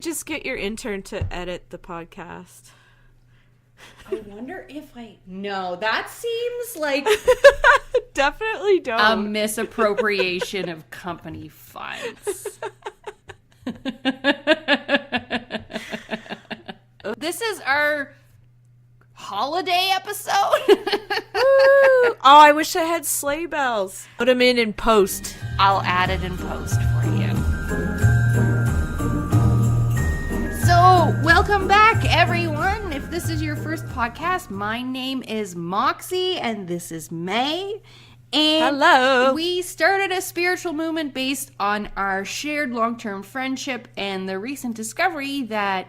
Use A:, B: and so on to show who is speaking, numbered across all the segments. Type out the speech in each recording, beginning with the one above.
A: Just get your intern to edit the podcast.
B: I wonder if No, that seems like...
A: Definitely don't.
B: A misappropriation of company funds. This is our holiday episode.
A: Oh, I wish I had sleigh bells. Put them in post.
B: I'll add it in post for you. So, welcome back, everyone. If this is your first podcast, my name is Moxey, and this is Mei. And
A: hello.
B: We started a spiritual movement based on our shared long-term friendship and the recent discovery that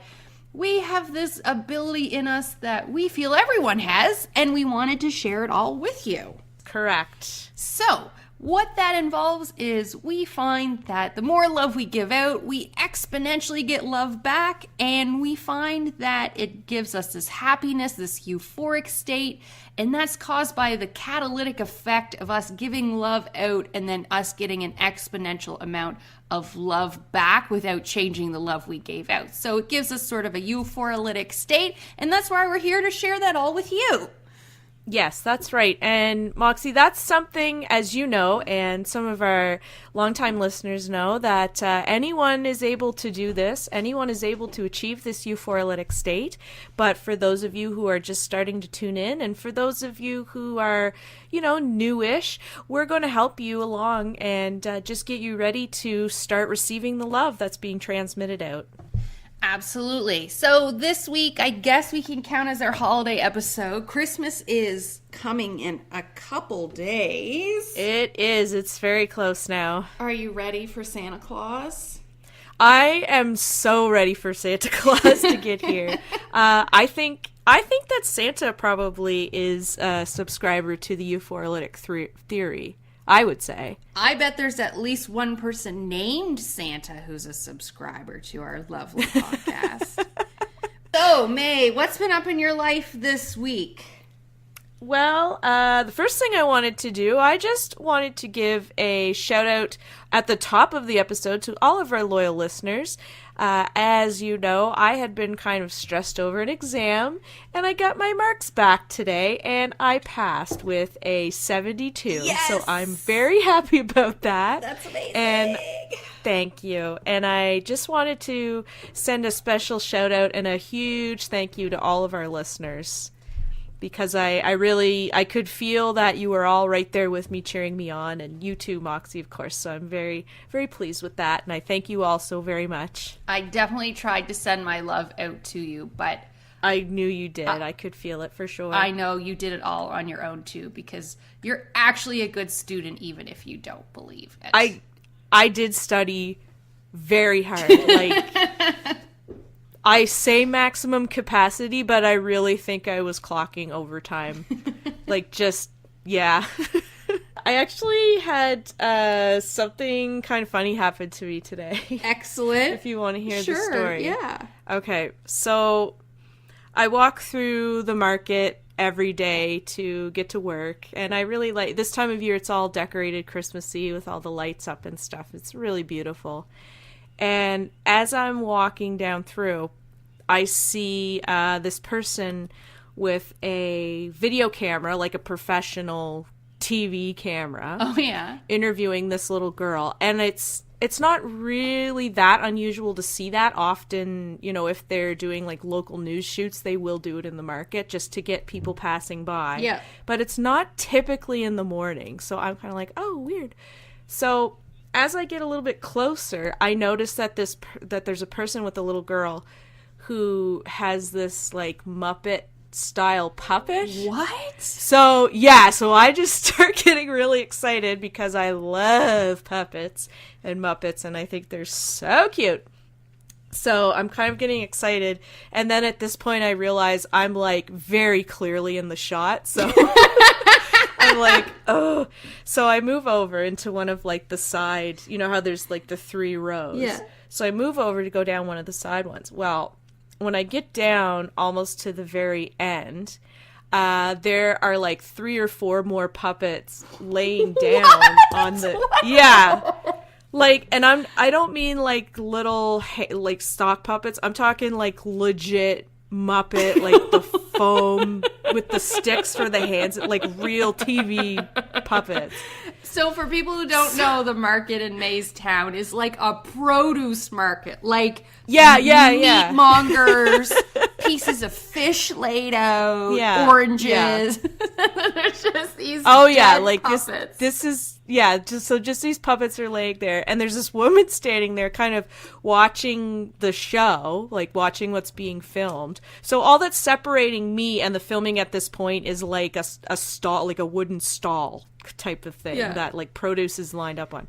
B: we have this ability in us that we feel everyone has, and we wanted to share it all with you.
A: Correct.
B: So, what that involves is we find that the more love we give out, we exponentially get love back, and we find that it gives us this happiness, this euphoric state, and that's caused by the catalytic effect of us giving love out and then us getting an exponential amount of love back without changing the love we gave out. So it gives us sort of a euphoric state, and that's why we're here to share that all with you.
A: Yes, that's right. And Moxie, that's something, as you know, and some of our longtime listeners know, that anyone is able to do this. Anyone is able to achieve this euphoric state. But for those of you who are just starting to tune in, and for those of you who are, newish, we're going to help you along and just get you ready to start receiving the love that's being transmitted out.
B: Absolutely. So this week, I guess we can count as our holiday episode. Christmas is coming in a couple days.
A: It is. It's very close now.
B: Are you ready for Santa Claus?
A: I am so ready for Santa Claus to get here. I think that Santa probably is a subscriber to the euphoric theory. I would say.
B: I bet there's at least one person named Santa who's a subscriber to our lovely podcast. So, Mei, what's been up in your life this week?
A: Well, the first thing I wanted to do, I just wanted to give a shout out at the top of the episode to all of our loyal listeners. As you know, I had been kind of stressed over an exam, and I got my marks back today, and I passed with a 72.
B: Yes!
A: So I'm very happy about that.
B: That's amazing.
A: And thank you. And I just wanted to send a special shout out and a huge thank you to all of our listeners. Because I could feel that you were all right there with me, cheering me on, and you too, Moxie, of course. So I'm very, very pleased with that, and I thank you all so very much.
B: I definitely tried to send my love out to you, but
A: I knew you did. I could feel it for sure.
B: I know you did it all on your own too, because you're actually a good student, even if you don't believe it.
A: I did study very hard. I say maximum capacity, but I really think I was clocking overtime. Yeah. I actually had something kind of funny happen to me today.
B: Excellent.
A: If you want to hear the story.
B: Yeah.
A: Okay, so I walk through the market every day to get to work, and I really like this time of year. It's all decorated Christmassy with all the lights up and stuff. It's really beautiful. And as I'm walking down through, I see this person with a video camera, like a professional TV camera.
B: Oh, yeah.
A: Interviewing this little girl. And it's not really that unusual to see that. Often, if they're doing like local news shoots, they will do it in the market just to get people passing by.
B: Yeah.
A: But it's not typically in the morning. So I'm kind of like, oh, weird. So as I get a little bit closer, I notice that that there's a person with a little girl who has this like Muppet style puppet.
B: What?
A: So I just start getting really excited because I love puppets and Muppets, and I think they're so cute. So I'm kind of getting excited, and then at this point I realize I'm like very clearly in the shot, so I'm like, oh. So I move over into one of like the side, you know how there's like the 3 rows?
B: Yeah.
A: So I move over to go down one of the side ones. Well, when I get down almost to the very end, there are like 3 or 4 more puppets laying down on the...
B: What?
A: Yeah. Like, and I don't mean like little like stock puppets. I'm talking like legit Muppet, like the foam with the sticks for the hands, like real TV puppets.
B: So for people who don't know, the market in May's town is like a produce market. Like meat mongers, pieces of fish laid out, oranges. Yeah. There's just these like puppets.
A: This is just these puppets are laying there, and there's this woman standing there kind of watching the show, like watching what's being filmed. So all that's separating me and the filming at this point is like a stall, like a wooden stall type of thing that like produce is lined up on.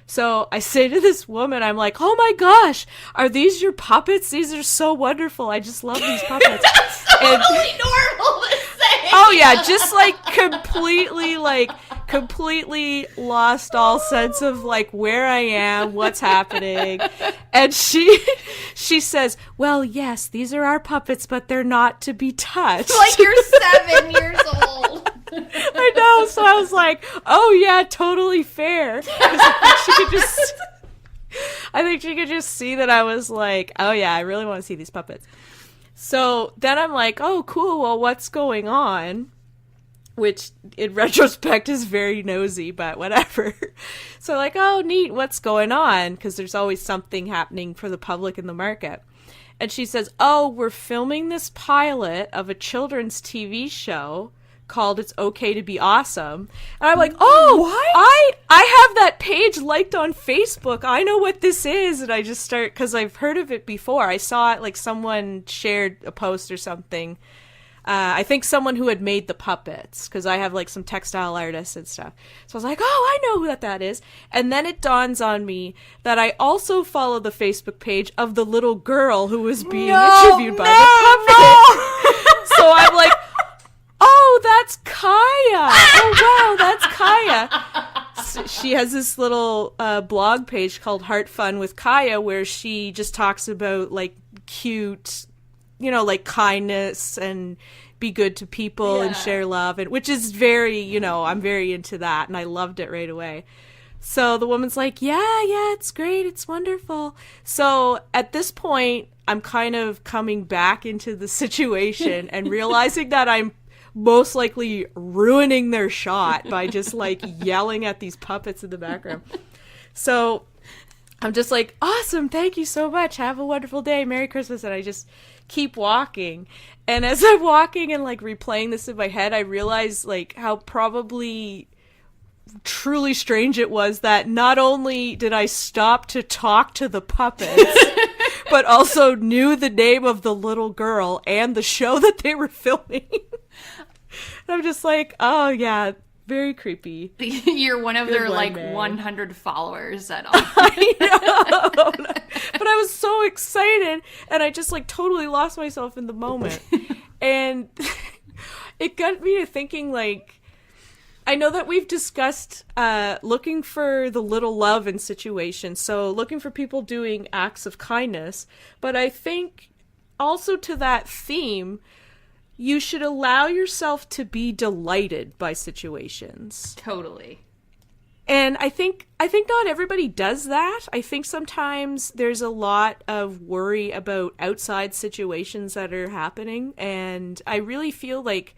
A: So I say to this woman, I'm like, oh my gosh, are these your puppets? These are so wonderful. I just love these puppets.
B: That's totally normal to say.
A: Oh yeah, just like completely lost all sense of like where I am, what's happening. And she says, well, yes, these are our puppets, but they're not to be touched.
B: Like you're 7 years old.
A: I know, so I was like, oh yeah, totally fair. I think she could just see that I was like, oh yeah, I really want to see these puppets. So then I'm like, oh cool, well what's going on? Which in retrospect is very nosy, but whatever. So like, oh neat, what's going on? Because there's always something happening for the public in the market. And she says, oh, we're filming this pilot of a children's TV show called It's Okay to Be Awesome. And I'm like, oh, what? I have that page liked on Facebook. I know what this is. And I just start, because I've heard of it before. I saw it, like someone shared a post or something. I think someone who had made the puppets, because I have like some textile artists and stuff. So I was like, oh, I know who that is. And then it dawns on me that I also follow the Facebook page of the little girl who was being interviewed by the puppet. So I'm like, oh, that's Kaya. Oh, wow, that's Kaya. So she has this little blog page called Heart Fun with Kaya where she just talks about, like, cute, like kindness and be good to people and share love, and which is very, I'm very into that, and I loved it right away. So the woman's like, yeah, it's great. It's wonderful. So at this point, I'm kind of coming back into the situation and realizing that I'm most likely ruining their shot by just like yelling at these puppets in the background. So I'm just like, awesome, thank you so much, have a wonderful day, Merry Christmas, and I just keep walking. And as I'm walking and like replaying this in my head, I realize like how probably truly strange it was that not only did I stop to talk to the puppets but also knew the name of the little girl and the show that they were filming. I'm just like, oh yeah, very creepy.
B: You're one of their like 100 followers at all.
A: I know. But I was so excited and I just like totally lost myself in the moment. And it got me to thinking, like, I know that we've discussed looking for the little love in situations, so looking for people doing acts of kindness, but I think also to that theme, you should allow yourself to be delighted by situations.
B: Totally.
A: And I think not everybody does that. I think sometimes there's a lot of worry about outside situations that are happening, and I really feel like,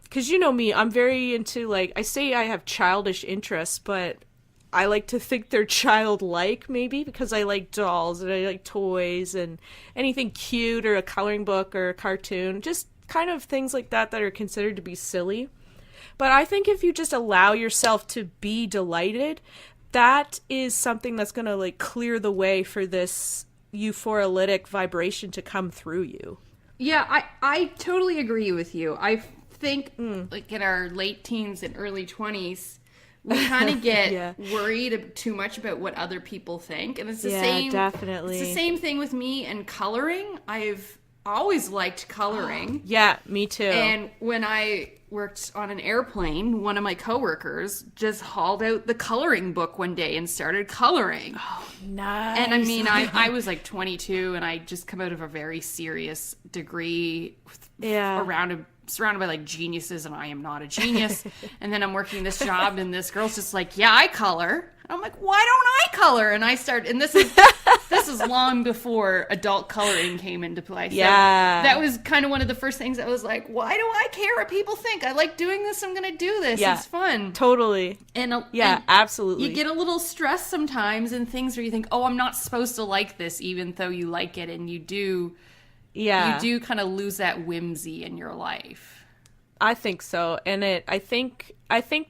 A: because you know me, I'm very into, like, I say I have childish interests, but I like to think they're childlike, maybe, because I like dolls and I like toys and anything cute or a coloring book or a cartoon, just kind of things like that that are considered to be silly. But I think if you just allow yourself to be delighted, that is something that's going to like clear the way for this euphorolytic vibration to come through you.
B: Yeah, I totally agree with you. I think like in our late teens and early 20s, we kind of get worried too much about what other people think. And it's the same. Definitely. It's the same thing with me and coloring. I've always liked coloring.
A: Yeah, me too.
B: And when I worked on an airplane, one of my coworkers just hauled out the coloring book one day and started coloring.
A: Oh, nice.
B: And I mean, I was like 22 and I just come out of a very serious degree around surrounded by like geniuses and I am not a genius. And then I'm working this job and this girl's just like, yeah, I color. I'm like, why don't I color? And I start, and this is long before adult coloring came into play. So
A: Yeah.
B: that was kind of one of the first things that was like, why do I care what people think? I like doing this. I'm going to do this.
A: Yeah.
B: It's fun.
A: Totally.
B: And
A: yeah, absolutely.
B: You get a little stressed sometimes in things where you think, oh, I'm not supposed to like this, even though you like it. And you do kind of lose that whimsy in your life.
A: I think so. And I think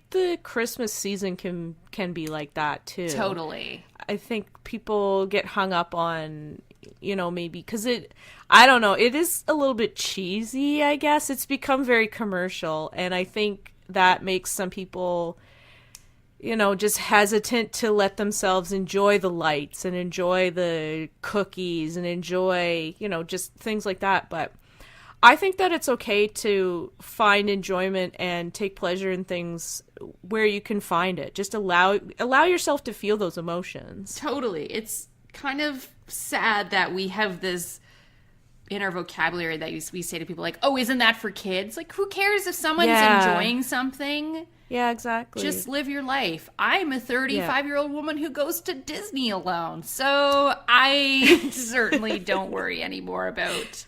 A: the Christmas season can be like that too.
B: Totally.
A: I think people get hung up on, maybe because I don't know, it is a little bit cheesy, I guess. It's become very commercial, and I think that makes some people, just hesitant to let themselves enjoy the lights and enjoy the cookies and enjoy, just things like that. But I think that it's okay to find enjoyment and take pleasure in things where you can find it. Just allow yourself to feel those emotions.
B: Totally. It's kind of sad that we have this in our vocabulary that we say to people like, oh, isn't that for kids? Like, who cares if someone's enjoying something?
A: Yeah, exactly.
B: Just live your life. I'm a 35-year-old woman who goes to Disney alone. So I certainly don't worry anymore about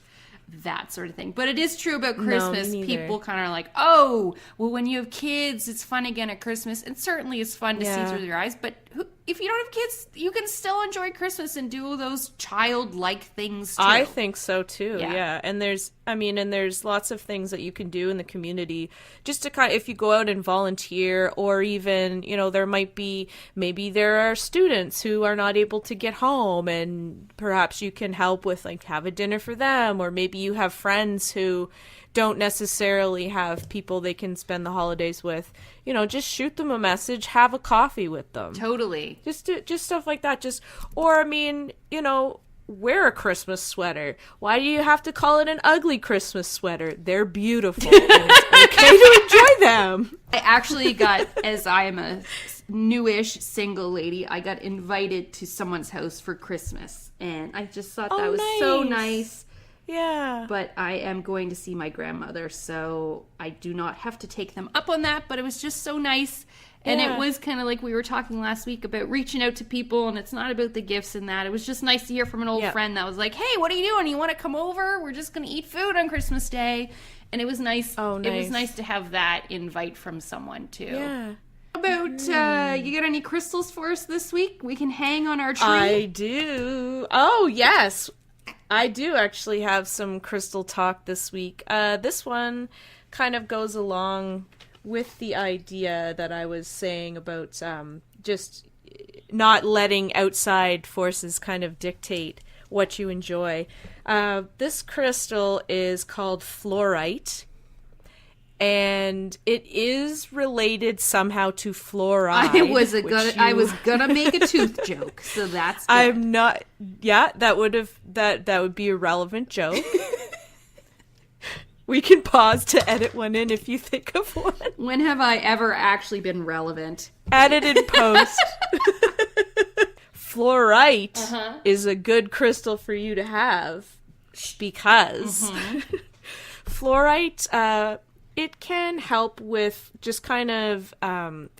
B: that sort of thing. But it is true about Christmas.
A: No,
B: people kind of are like, oh, well, when you have kids, it's fun again at Christmas. And certainly it's fun to see through their eyes. But if you don't have kids, you can still enjoy Christmas and do those childlike things too.
A: I think so too.
B: Yeah.
A: And there's lots of things that you can do in the community just to if you go out and volunteer, or even, maybe there are students who are not able to get home, and perhaps you can help with have a dinner for them, or maybe you have friends who don't necessarily have people they can spend the holidays with. Just shoot them a message, have a coffee with them.
B: Totally.
A: Just stuff like that. Wear a Christmas sweater. Why do you have to call it an ugly Christmas sweater? They're beautiful. And it's okay to enjoy them.
B: I actually got, as I am a newish single lady, I got invited to someone's house for Christmas. And I just thought that was so nice.
A: Yeah.
B: But I am going to see my grandmother, so I do not have to take them up on that, but it was just so nice. And it was kind of like we were talking last week about reaching out to people, and it's not about the gifts and that. It was just nice to hear from an old friend that was like, hey, what are you doing? You want to come over? We're just going to eat food on Christmas Day. And it was nice.
A: Oh, nice.
B: It was nice to have that invite from someone, too.
A: Yeah.
B: How about, you got any crystals for us this week? We can hang on our tree.
A: I do. Oh, yes. I do actually have some crystal talk this week. This one kind of goes along with the idea that I was saying about just not letting outside forces kind of dictate what you enjoy. This crystal is called fluorite, and it is related somehow to fluoride.
B: I was gonna make a tooth joke, so that's good.
A: I'm not. Yeah, that would be a relevant joke. We can pause to edit one in if you think of one.
B: When have I ever actually been relevant?
A: Edit in post. Fluorite is a good crystal for you to have because fluorite, it can help with just kind of,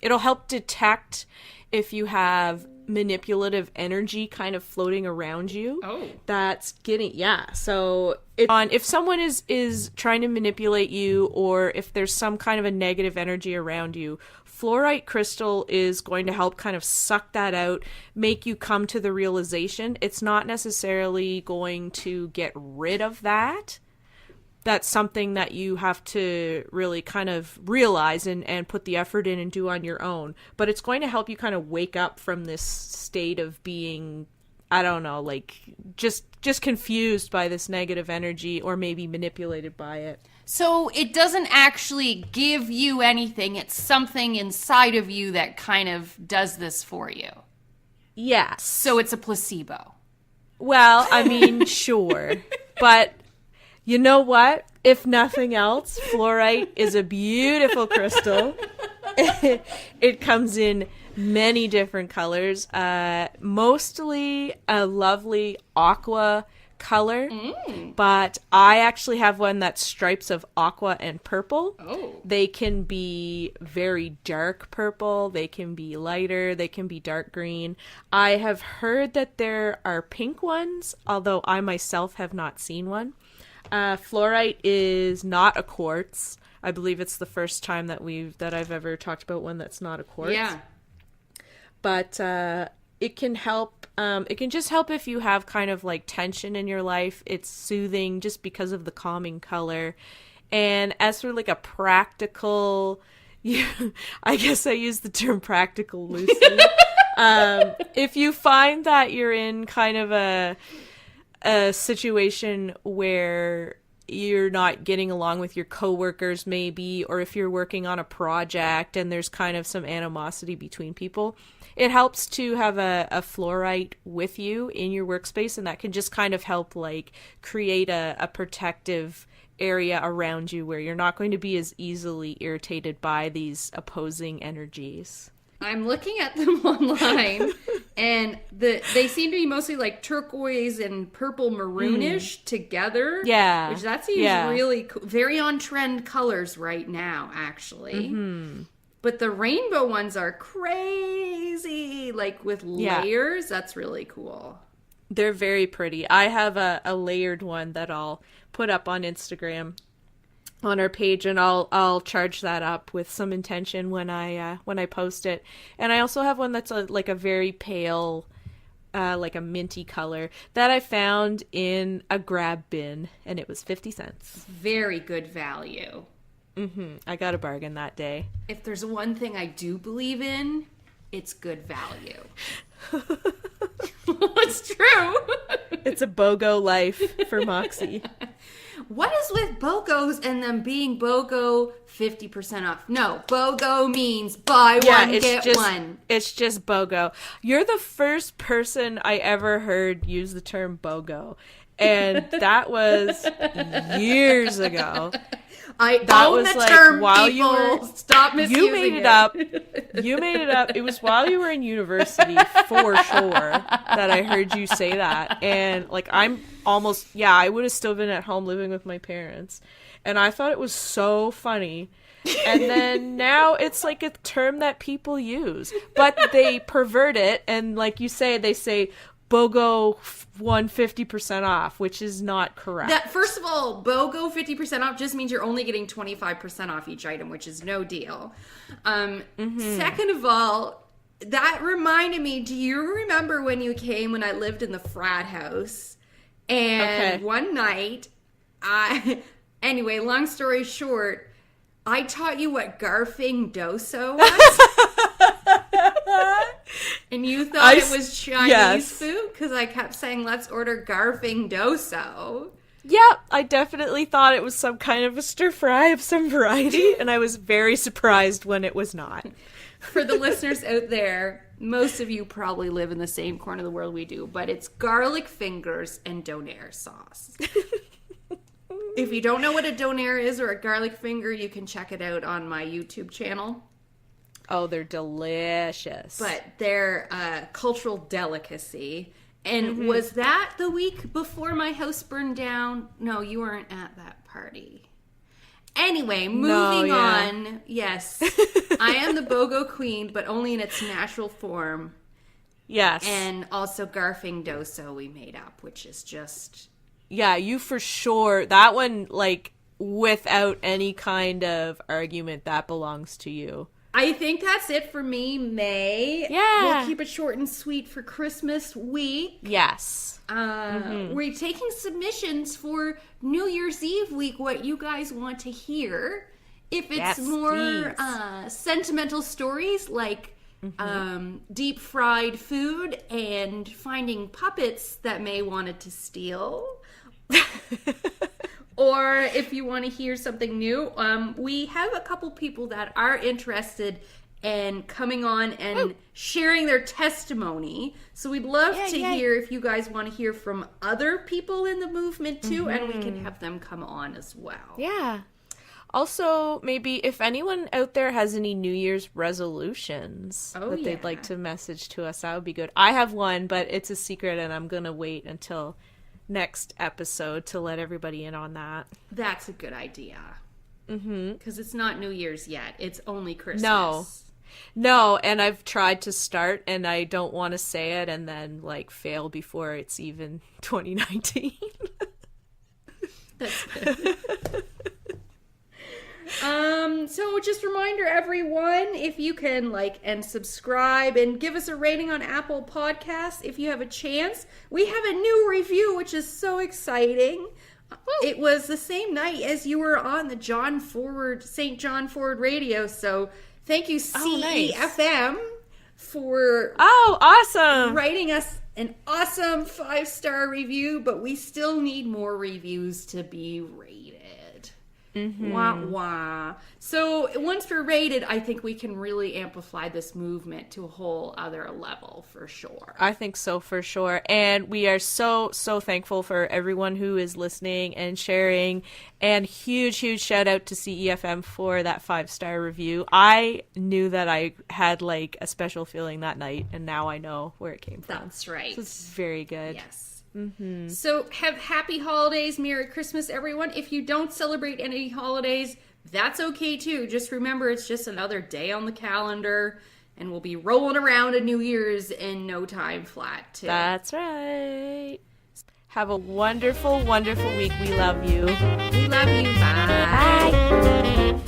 A: it'll help detect if you have manipulative energy kind of floating around you.
B: Oh.
A: That's getting, so if someone is trying to manipulate you, or if there's some kind of a negative energy around you, fluorite crystal is going to help kind of suck that out, make you come to the realization. It's not necessarily going to get rid of that. That's something that you have to really kind of realize and put the effort in and do on your own. But it's going to help you kind of wake up from this state of being, I don't know, just confused by this negative energy, or maybe manipulated by it.
B: So it doesn't actually give you anything. It's something inside of you that kind of does this for you.
A: Yes.
B: So it's a placebo.
A: Well, I mean, sure. But you know what? If nothing else, fluorite is a beautiful crystal. It comes in many different colors. Mostly a lovely aqua color, but I actually have one that's stripes of aqua and purple.
B: Oh.
A: They can be very dark purple, they can be lighter, they can be dark green. I have heard that there are pink ones, although I myself have not seen one. Fluorite is not a quartz. I believe it's the first time that I've ever talked about one that's not a quartz.
B: Yeah.
A: But it can help. It can just help if you have kind of like tension in your life. It's soothing just because of the calming color. And as for like a practical, I guess I use the term practical loosely. If you find that you're in kind of a situation where you're not getting along with your coworkers maybe, or if you're working on a project and there's kind of some animosity between people, it helps to have a fluorite with you in your workspace, and that can just kind of help like create a protective area around you where you're not going to be as easily irritated by these opposing energies.
B: I'm looking at them online, and they seem to be mostly like turquoise and purple maroonish together.
A: Yeah.
B: Which that seems really cool. Very on trend colors right now, actually. Mm-hmm. But the rainbow ones are crazy, like with layers. That's really cool.
A: They're very pretty. I have a layered one that I'll put up on Instagram on our page, and I'll charge that up with some intention when I post it. And I also have one that's like a very pale, like a minty color that I found in a grab bin, and it was 50 cents.
B: Very good value.
A: Mm-hmm. I got a bargain that day.
B: If there's one thing I do believe in, it's good value. It's true.
A: It's a BOGO life for Moxey.
B: What is with BOGOs and them being BOGO 50% off? No, BOGO means buy one, get one.
A: It's just BOGO. You're the first person I ever heard use the term BOGO. And that was years ago.
B: That was the term, while people. You were stop misusing
A: you made it up. You made it up. It was while you were in university for sure that I heard you say that. And like I would have still been at home living with my parents. And I thought it was so funny. And then now it's like a term that people use, but they pervert it, and like you say, they say BOGO 50% off, which is not correct.
B: That first of all, BOGO 50% off just means you're only getting 25% off each item, which is no deal. Second of all, that reminded me, do you remember when you came when I lived in the frat house? And one night, anyway, long story short, I taught you what GarFing DoSo was. And you thought it was Chinese food? Because I kept saying, let's order GarFing DoSo.
A: Yeah, I definitely thought it was some kind of a stir fry of some variety, and I was very surprised when it was not.
B: For the listeners out there, most of you probably live in the same corner of the world we do, but it's garlic fingers and donair sauce. If you don't know what a donair is or a garlic finger, you can check it out on my YouTube channel.
A: Oh, they're delicious.
B: But they're a cultural delicacy. And was that the week before my house burned down? No, you weren't at that party. Anyway, moving on. Yes, I am the BOGO queen, but only in its natural form.
A: Yes.
B: And also GarFing DoSo we made up, which is just...
A: Yeah, you for sure. That one, like, without any kind of argument, that belongs to you.
B: I think that's it for me, May.
A: Yeah.
B: We'll keep it short and sweet for Christmas week.
A: Yes.
B: We're taking submissions for New Year's Eve week, what you guys want to hear. If it's more sentimental stories like deep fried food and finding puppets that May wanted to steal. Or if you want to hear something new, we have a couple people that are interested in coming on and sharing their testimony. So we'd love to hear if you guys want to hear from other people in the movement too, and we can have them come on as well.
A: Yeah. Also, maybe if anyone out there has any New Year's resolutions that they'd like to message to us, that would be good. I have one, but it's a secret, and I'm going to wait until next episode to let everybody in on that.
B: That's a good idea. Because it's not New Year's yet. It's only Christmas.
A: No, and I've tried to start, and I don't want to say it and then, like, fail before it's even 2019.
B: That's good. So just a reminder, everyone, if you can like and subscribe and give us a rating on Apple Podcasts if you have a chance. We have a new review, which is so exciting. It was the same night as you were on the St. John Forward Radio, so thank you, CEFM, for
A: awesome
B: writing us an awesome 5-star review, but we still need more reviews to be rated. Wah, wah. So once we're rated, I think we can really amplify this movement to a whole other level for sure.
A: I think so, for sure. And we are so thankful for everyone who is listening and sharing. And huge shout out to CEFM for that 5-star review. I knew that I had like a special feeling that night, and now I know where it came from.
B: That's right.
A: So it's very good.
B: Yes. So have happy holidays, Merry Christmas, everyone. If you don't celebrate any holidays, that's okay too. Just remember, it's just another day on the calendar, and we'll be rolling around a New Year's in no time flat too.
A: That's right. Have a wonderful week. We love you.
B: We love you. Bye.
A: Bye.